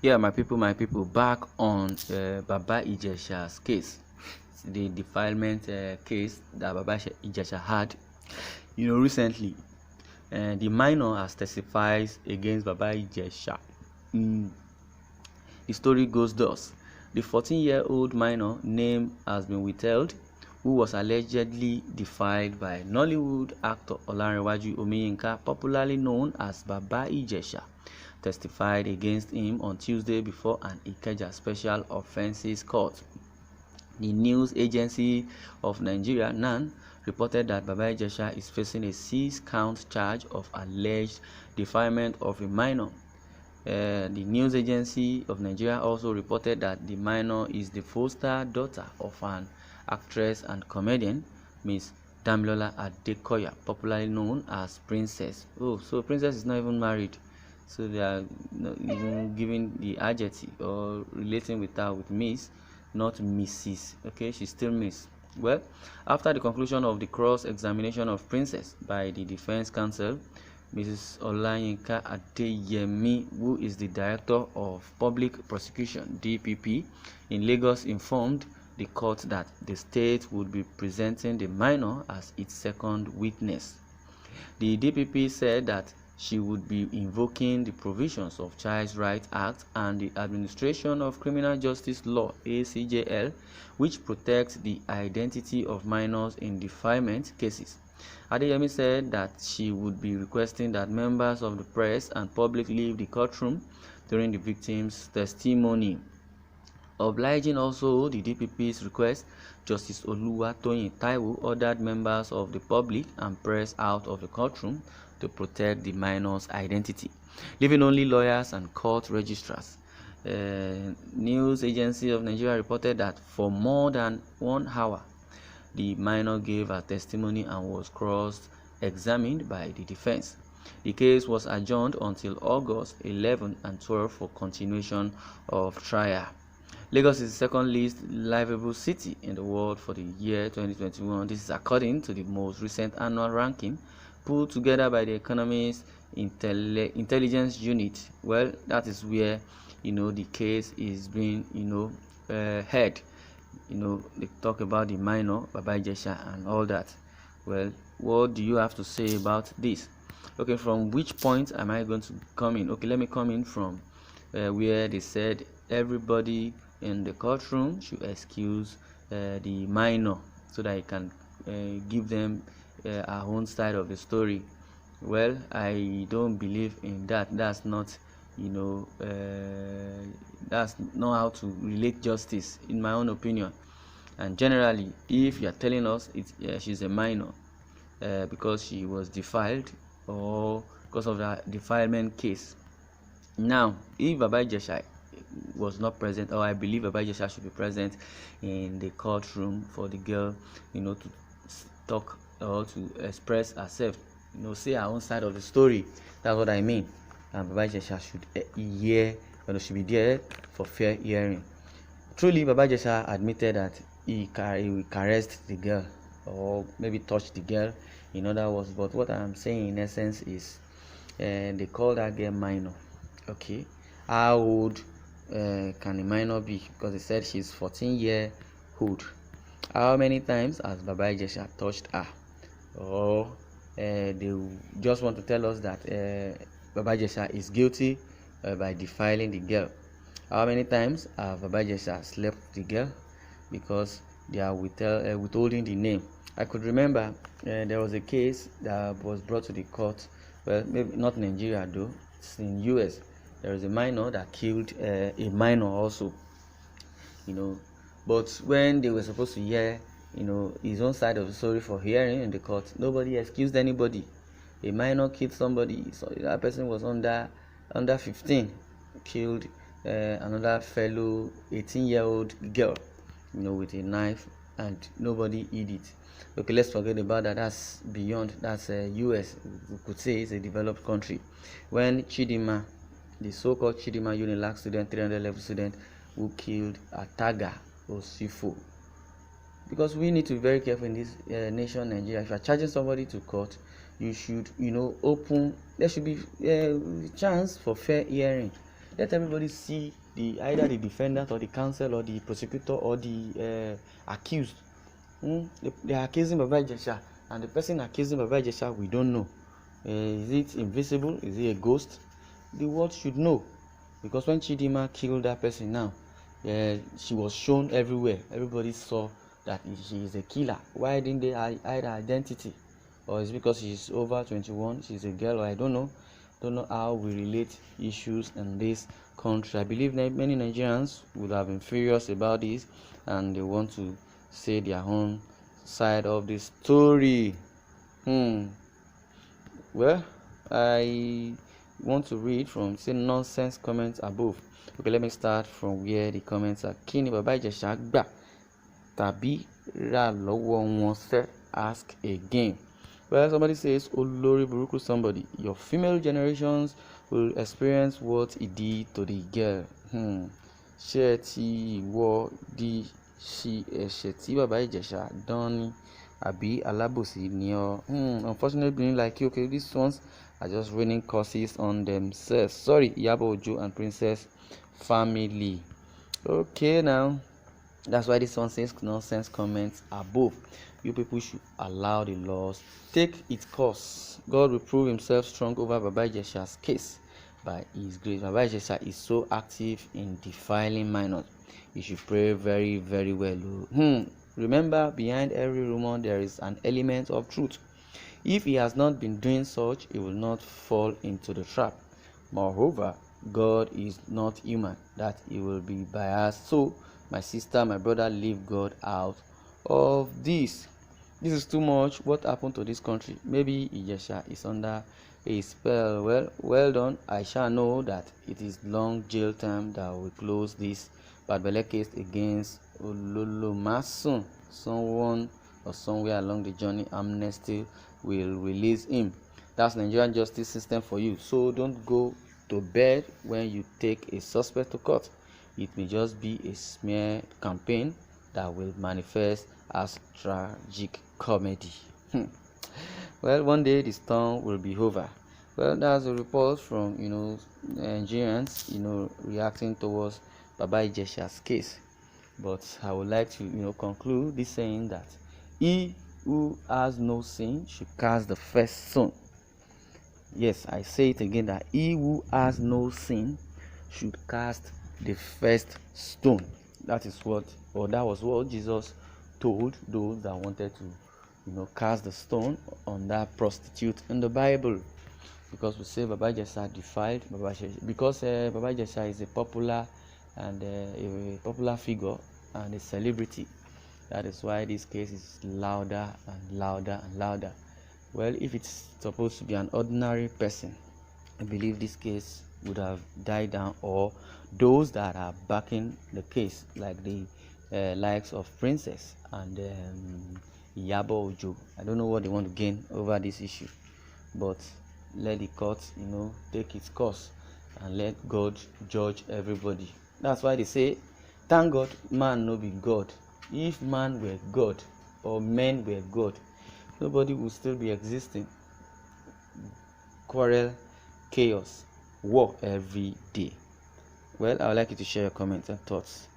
Yeah, my people, back on Baba Ijesha's case, the defilement case that Baba Ijesha had, recently. The minor has testified against Baba Ijesha. The story goes thus. The 14-year-old minor name has been withheld, who was allegedly defiled by Nollywood actor Olanrewaju Omiyinka, popularly known as Baba Ijesha, testified against him on Tuesday before an Ikeja Special Offences Court. The news agency of Nigeria, NAN, reported that Baba Ijesha is facing a 6-count charge of alleged defilement of a minor. The news agency of Nigeria also reported that the minor is the foster daughter of an actress and comedian, Miss Damilola Adekoya, popularly known as Princess. Oh, so Princess is not even married. So they are not even giving the adjective or relating with her with Miss, not Mrs. Okay, she's still Miss. Well, after the conclusion of the cross-examination of Princess by the defense counsel, Mrs. Olayinka Adeyemi, who is the Director of Public Prosecution (DPP) in Lagos, informed the court that the state would be presenting the minor as its second witness. The DPP said that she would be invoking the provisions of Child Rights Act and the Administration of Criminal Justice Law (ACJL), which protects the identity of minors in defilement cases. Adeyemi said that she would be requesting that members of the press and public leave the courtroom during the victim's testimony. Obliging also the DPP's request, Justice Oluwatoyin Taiwo ordered members of the public and press out of the courtroom to protect the minor's identity, leaving only lawyers and court registrars. News agency of Nigeria reported that for more than 1 hour, the minor gave her testimony and was cross-examined by the defense. The case was adjourned until August 11 and 12 for continuation of trial. Lagos is the second least livable city in the world for the year 2021. This is according to the most recent annual ranking put together by the Economist Intelligence Unit. Well, that is where the case is being heard. They talk about the minor, Baba Ijesha, and all that. Well, what do you have to say about this? Okay, from which point am I going to come in? Okay, let me come in from where they said everybody in the courtroom should excuse the minor so that he can give them our own side of the story. Well, I don't believe in that. That's not that's not how to relate justice, in my own opinion. And generally, if you are telling us she's a minor because she was defiled or because of that defilement case. Now, if Baba Ijesha was not present, or I believe Baba Ijesha should be present in the courtroom for the girl, to talk or to express herself, say her own side of the story. That's what I mean. And Baba Ijesha should should be there for fair hearing. Truly, Baba Ijesha admitted that he caressed the girl or maybe touched the girl, in other words. But what I'm saying in essence is they call that girl minor. Okay, how old can a minor be? Because they said she's 14-year-old. How many times has Baba Ijesha touched her? Or they just want to tell us that Baba Ijesha is guilty by defiling the girl. How many times have Baba Ijesha slept with the girl? Because they are withholding the name. I could remember there was a case that was brought to the court. Well, maybe not Nigeria though. It's in US. There is a minor that killed a minor also. But when they were supposed to hear, his own side of the story for hearing in the court, nobody excused anybody. A minor killed somebody. So that person was under 15, killed another fellow 18-year-old girl, with a knife, and nobody did it. Okay, let's forget about that. That's beyond. That's US. We could say it's a developed country. When Chidima, the so-called Chidima Unilag student, 300 level student, who killed Ataga Osifo. Because we need to be very careful in this nation, Nigeria. If you are charging somebody to court, you should, open. There should be a chance for fair hearing. Let everybody see either the defendant or the counsel or the prosecutor or the accused. They are accusing Baba Ijesha, and the person accusing Baba Ijesha, we don't know. Is it invisible? Is it a ghost? The world should know, because when Chidima killed that person now, she was shown everywhere. Everybody saw that she is a killer. Why didn't they hide her identity? Or is it because she's over 21, she's a girl, or I don't know. Don't know how we relate issues in this country. I believe many Nigerians would have been furious about this, and they want to say their own side of the story. Well, I want to read from nonsense comments above. Okay, let me start from where the comments are. Kini Baba Ijesha gba tàbí rà lọ́wọ́ wọn sẹ́, ask again. Well, somebody says, Olori Buruku, somebody, your female generations will experience what he did to the girl. Ṣé ti ìwọ di ṣi ẹ̀ṣẹ̀ tí Baba Ijesha dán ni àbí alábòsí ni ọ? Unfortunately, like you, okay, these ones are just raining curses on themselves. Sorry, Iyabo Ojo and Princess family. Okay, now that's why this one says nonsense comments above. You people should allow the laws take its course. God will prove himself strong over Baba Ijesha's case by his grace. Baba Ijesha is so active in defiling minors. You should pray very, very well. Remember, behind every rumor there is an element of truth. If he has not been doing such, he will not fall into the trap. Moreover, God is not human, that he will be biased. So, my sister, my brother, leave God out of this. This is too much. What happened to this country? Maybe Ijesha is under a spell. Well done. I shall know that it is long jail time that will close this Badbele case against Ololomasun. Someone or somewhere along the journey, amnesty will release him. That's Nigerian justice system for you. So don't go to bed when you take a suspect to court. It may just be a smear campaign that will manifest as tragic comedy. Well, one day the storm will be over. Well, that's a report from Nigerians reacting towards Baba Ijesha's case. But I would like to conclude this saying that he who has no sin should cast the first stone. Yes, I say it again, that he who has no sin should cast the first stone. That was what Jesus told those that wanted to cast the stone on that prostitute in the Bible. Because we say Baba Ijesha defiled because Baba Ijesha is a popular figure and a celebrity. That is why this case is louder and louder and louder. Well, if it's supposed to be an ordinary person, I believe this case would have died down, or those that are backing the case, like the likes of Princess and Iyabo Ojo. I don't know what they want to gain over this issue, but let the court take its course and let God judge everybody. That's why they say, thank God man no be God. If man were God or men were God, nobody would still be existing. Quarrel, chaos, war every day. Well, I would like you to share your comments and thoughts.